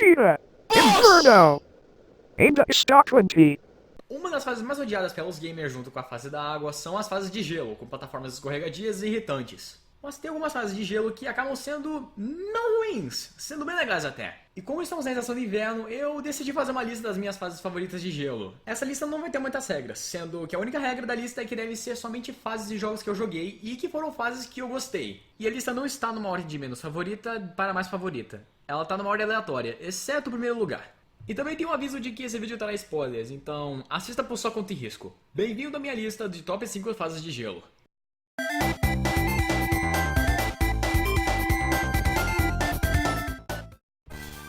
Vegeta! Inferno! Ainda está 20. Uma das fases mais odiadas pelos gamers junto com a fase da água são as fases de gelo, com plataformas escorregadias e irritantes. Mas tem algumas fases de gelo que acabam sendo não ruins, sendo bem legais até. E como estamos na estação de inverno, eu decidi fazer uma lista das minhas fases favoritas de gelo. Essa lista não vai ter muitas regras, sendo que a única regra da lista é que devem ser somente fases de jogos que eu joguei e que foram fases que eu gostei. E a lista não está numa ordem de menos favorita para mais favorita. Ela está numa ordem aleatória, exceto o primeiro lugar. E também tem um aviso de que esse vídeo terá spoilers, então assista por sua conta e risco. Bem-vindo à minha lista de top 5 fases de gelo.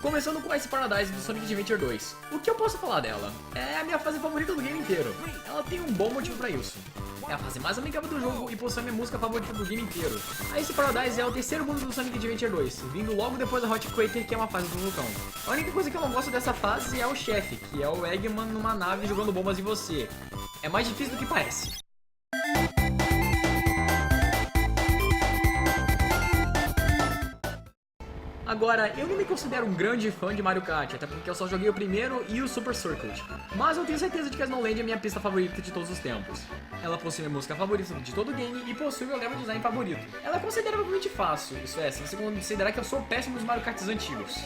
Começando com Ice Paradise do Sonic Adventure 2. O que eu posso falar dela? É a minha fase favorita do game inteiro. Ela tem um bom motivo pra isso. É a fase mais amigável do jogo e possui a minha música favorita do game inteiro. A Ice Paradise é o terceiro mundo do Sonic Adventure 2, vindo logo depois da Hot Crater, que é uma fase do vulcão. A única coisa que eu não gosto dessa fase é o chefe, que é o Eggman numa nave jogando bombas em você. É mais difícil do que parece. Agora, eu não me considero um grande fã de Mario Kart, até porque eu só joguei o primeiro e o Super Circuit. Mas eu tenho certeza de que a Snowland é a minha pista favorita de todos os tempos. Ela possui a música favorita de todo o game e possui o meu level design favorito. Ela é consideravelmente fácil, isso é, se você considerar que eu sou péssimo nos Mario Karts antigos.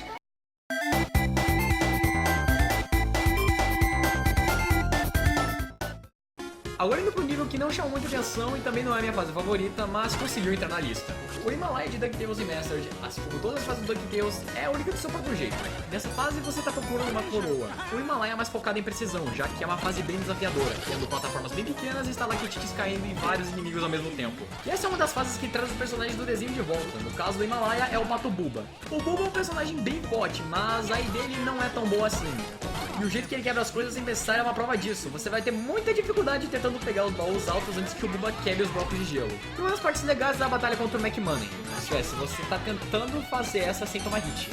Agora indo pro nível que não chamou muita atenção e também não é a minha fase favorita, mas conseguiu entrar na lista. O Himalaya de DuckTales Remastered, assim como todas as fases do DuckTales, é a única do seu próprio jeito. Nessa fase você tá procurando uma coroa. O Himalaya é mais focado em precisão, já que é uma fase bem desafiadora, tendo plataformas bem pequenas e estalactites caindo em vários inimigos ao mesmo tempo. E essa é uma das fases que traz os personagens do desenho de volta. No caso do Himalaya é o Pato Buba. O Buba é um personagem bem forte, mas a ideia dele não é tão boa assim. E o jeito que ele quebra as coisas sem pensar é uma prova disso. Você vai ter muita dificuldade tentando pegar os baús altos antes que o Buba quebre os blocos de gelo. E uma das partes legais da batalha contra o McMoney. Isso é, se você tá tentando fazer essa sem tomar hit.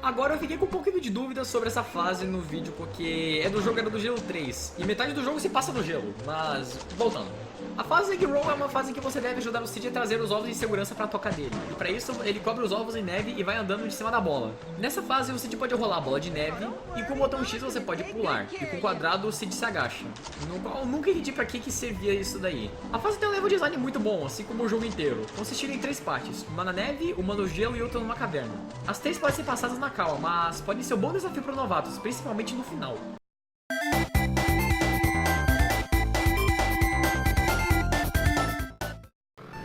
Agora eu fiquei com um pouquinho de dúvida sobre essa fase no vídeo, porque é do jogo era do Gelo 3, e metade do jogo se passa no gelo, mas voltando. A fase Egg Roll é uma fase em que você deve ajudar o Cid a trazer os ovos em segurança pra toca dele, e pra isso ele cobre os ovos em neve e vai andando de cima da bola. Nessa fase o Cid pode rolar a bola de neve, e com o botão X você pode pular, e com o quadrado o Cid se agacha. No qual eu nunca entendi pra que servia isso daí. A fase tem um level design muito bom, assim como o jogo inteiro, consistindo em 3 partes, uma na neve, uma no gelo e outra numa caverna. As 3 podem ser passadas na calma, mas podem ser um bom desafio para novatos, principalmente no final.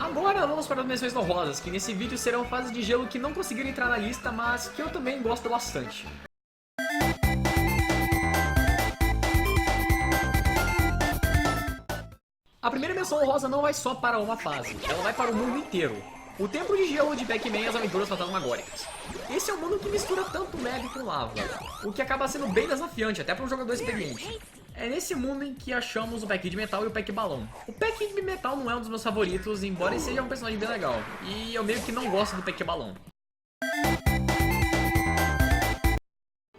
Agora vamos para as menções honrosas, que nesse vídeo serão fases de gelo que não conseguiram entrar na lista, mas que eu também gosto bastante. A primeira menção honrosa não vai só para uma fase, ela vai para o mundo inteiro. O Templo de Gelo de Pac-Man e as Aventuras Fantasmagóricas. Esse é um mundo que mistura tanto neve com lava, o que acaba sendo bem desafiante, até para um jogador experiente. É nesse mundo em que achamos o Pac de Metal e o Pac Balão. O Pac de Metal não é um dos meus favoritos, embora ele seja um personagem bem legal, e eu meio que não gosto do Pac Balão.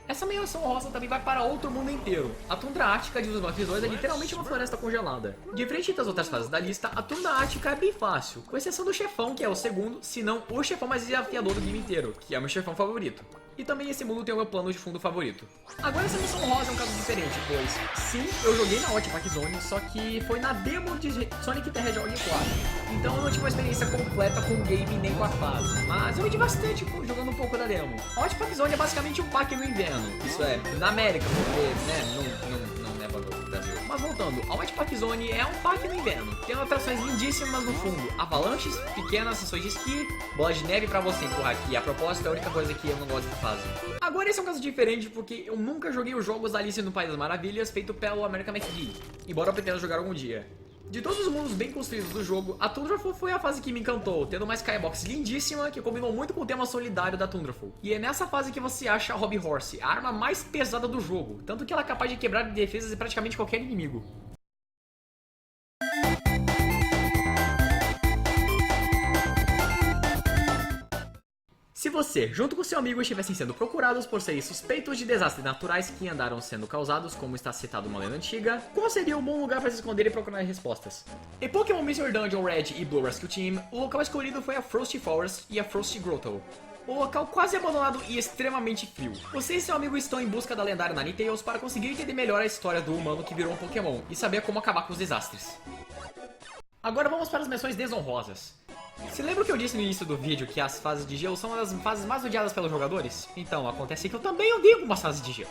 Essa menção rosa também vai para outro mundo inteiro. A tundra ártica de Os 2 é literalmente uma floresta congelada. Diferente das outras fases da lista, a tundra ártica é bem fácil, com exceção do chefão, que é o segundo, se não o chefão mais desafiador do game inteiro, que é o meu chefão favorito. E também esse mundo tem o meu plano de fundo favorito. Agora essa menção rosa é um caso diferente, pois sim, eu joguei na Outback Zone, só que foi na demo de Sonic the Hedgehog 4. Então eu não tive uma experiência completa com o game nem com a fase, mas eu me diverti bastante jogando um pouco da demo. A Outback Zone é basicamente um parque no inverno, isso é, na América, porque né, não neva no Brasil. Mas voltando, a Outback Zone é um parque no inverno, tem atrações lindíssimas no fundo, avalanches, pequenas sessões de esqui, bola de neve pra você empurrar aqui. A propósito é a única coisa que eu não gosto de fazer. Agora esse é um caso diferente porque eu nunca joguei os jogos da Alice no País das Maravilhas feito pelo American McGee, embora eu pretenda jogar algum dia. De todos os mundos bem construídos do jogo, a Thunderful foi a fase que me encantou, tendo uma skybox lindíssima que combinou muito com o tema solidário da Thunderful. E é nessa fase que você acha a Hobby Horse, a arma mais pesada do jogo, tanto que ela é capaz de quebrar defesas de praticamente qualquer inimigo. Se você, junto com seu amigo, estivessem sendo procurados por seres suspeitos de desastres naturais que andaram sendo causados, como está citado numa lenda antiga, qual seria um bom lugar para se esconder e procurar respostas? Em Pokémon Mystery Dungeon Red e Blue Rescue Team, o local escolhido foi a Frosty Forest e a Frosty Grotto. O local quase abandonado e extremamente frio. Você e seu amigo estão em busca da lendária Ninetales para conseguir entender melhor a história do humano que virou um Pokémon e saber como acabar com os desastres. Agora vamos para as menções desonrosas. Se lembra que eu disse no início do vídeo que as fases de gelo são uma das fases mais odiadas pelos jogadores? Então, acontece que eu também odeio algumas fases de gelo.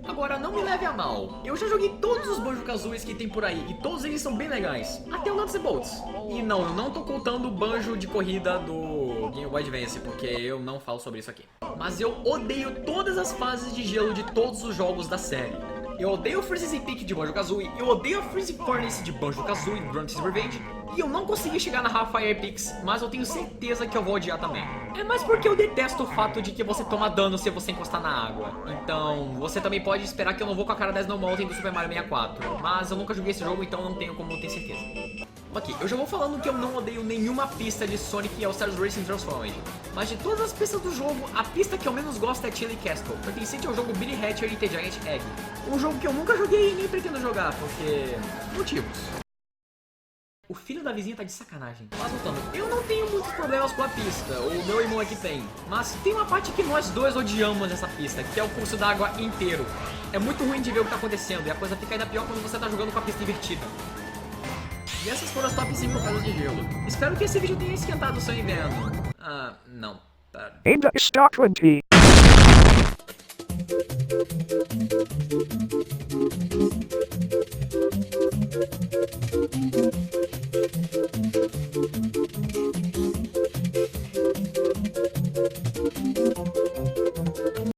Agora, não me leve a mal. Eu já joguei todos os Banjo-Kazooies que tem por aí e todos eles são bem legais. Até o Nuts and Bolts. E não, eu não tô contando o banjo de corrida do Game Boy Advance, porque eu não falo sobre isso aqui. Mas eu odeio todas as fases de gelo de todos os jogos da série. Eu odeio o Freeze's Peak de Banjo-Kazooie, eu odeio a Freeze Furnace de Banjo-Kazooie Grunty's Revenge, e eu não consegui chegar na Half-Fire Peaks, mas eu tenho certeza que eu vou odiar também. É mais porque eu detesto o fato de que você toma dano se você encostar na água. Então, você também pode esperar que eu não vou com a cara da Snow Mountain do Super Mario 64, mas eu nunca joguei esse jogo, então não tenho como ter certeza. Ok, eu já vou falando que eu não odeio nenhuma pista de Sonic All-Stars Racing Transformed. Mas de todas as pistas do jogo, a pista que eu menos gosto é Chili Castle, pertencente ao jogo Billy Hatcher e The Giant Egg. Um jogo que eu nunca joguei e nem pretendo jogar, porque... motivos. O filho da vizinha tá de sacanagem. Mas voltando, eu não tenho muitos problemas com a pista, o meu irmão aqui tem. Mas tem uma parte que nós dois odiamos nessa pista, que é o curso d'água inteiro. É muito ruim de ver o que tá acontecendo, e a coisa fica ainda pior quando você tá jogando com a pista invertida. E essas foram as top 5 fases de gelo. Espero que esse vídeo tenha esquentado o seu inverno. Ah, não. In the Stock 20.